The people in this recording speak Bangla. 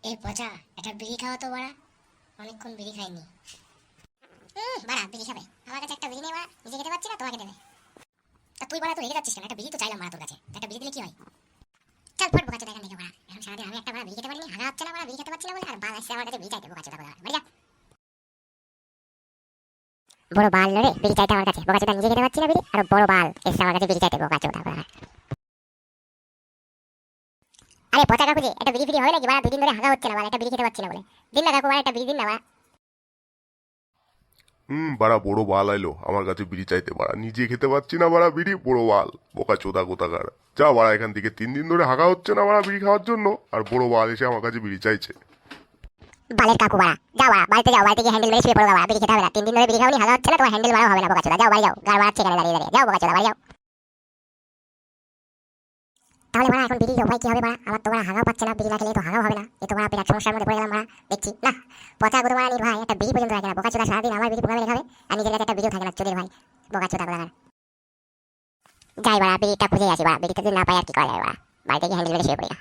এই পচা, একটা বিড়ি খাওয়া তো বাড়া। অনেকক্ষণ বিড়ি খাইনি। বাড়া বিড়ি খাবে? আমার কাছে একটা বিড়ি নেই বাড়া, নিজে খেতে পারছি না, তোমাকে দেবে। তা তুই বাড়া তো রেগে যাচ্ছিস কেন? একটা বিড়ি তো চাইলাম বাড়া তোর কাছে, একটা বিড়ি দিলে কি হয়? চল ফট বোকাচোদা এখান থেকে বাড়া। এখন সারাদিন আমি একটা বাড়া বিড়ি খেতে পারিনি, হাগা হচ্ছে না বাড়া, বিড়ি খেতে পারছি না বলে, আর বাল আসছে আমার কাছে বিড়ি চাইতে, বোকাচোদা বাড়া। বাড়ি যা। বড় বাল রে বিড়ি চাইতে আমার কাছে, বোকাচোদা নিজে খেতে পারছি না বিড়ি, আর বড় বাল এসে আমার কাছে বিড়ি চাইতে, বোকাচোদা বাড়া। আরে পচা কাকু যে, একটা বিড়ি ফিড়ি হয় নাকি বাড়া? দুদিন ধরে হাগা হচ্ছে না বাড়া, একটা বিড়ি খেতে পারছি না বলে। দিন না কাকু বাড়া, একটা বিড়ি দিন না বাড়া। বাড়া বড় বাল আইলো আমার কাছে বিড়ি চাইতে, বাড়া নিজে খেতে পাচ্ছি না বাড়া বিড়ি, বড় বাল বোকা চোদা কোথাকার। যা বাড়া এখান থেকে, 3 দিন ধরে হাগা হচ্ছে না বাড়া বিড়ি খাওয়ার জন্য, আর বড় বাল এসে আমার কাছে বিড়ি চাইছে। বালের কাকু বাড়া, যাও বাড়া বাড়িতে যাও, বাড়িতে গিয়ে হ্যান্ডেল মেরে শুয়ে পড়ো বাড়া, বিড়ি খেতে হবে না। 3 দিন ধরে বিড়ি খাওনি, হাগা হচ্ছে না, তোমার হ্যান্ডেল মারাও হবে না বোকাচোদা। যাও বাড়ি যাও, গার বাড়াচ্ছে এখানে দাঁড়িয়ে দাঁড়িয়ে, যাও বোকাচোদা বাড়ি যাও। তাহলে বাড়া এখন বিড়ির উপায় কি হবে বাড়া? আমার তো বাড়া হাগাও পাচ্ছে না, বিড়ি না খেলে তো হাগাও হবে না। এ তো বাড়া বিরাট সমস্যার মধ্যে পড়ে গেলাম বাড়া, দেখছি না। পচা গুরু বাড়া নির ভাই একটা বিড়ি পর্যন্ত রাখে না, বোকাচোদা সারাদিন আমার বিড়ি পোকা মেরে খাবে, আর নিজের কাছে একটা বিড়িও থাকে না চোদের ভাই, বোকাচোদা কোথাকার। যাই বাড়া বিড়িটা খুঁজে আসি বাড়া, বিড়িটা যদি না পাই আর কি করা যায় বাড়া, বাড়িতে গিয়ে হ্যান্ডেল মেরে শুয়ে পড়ি না।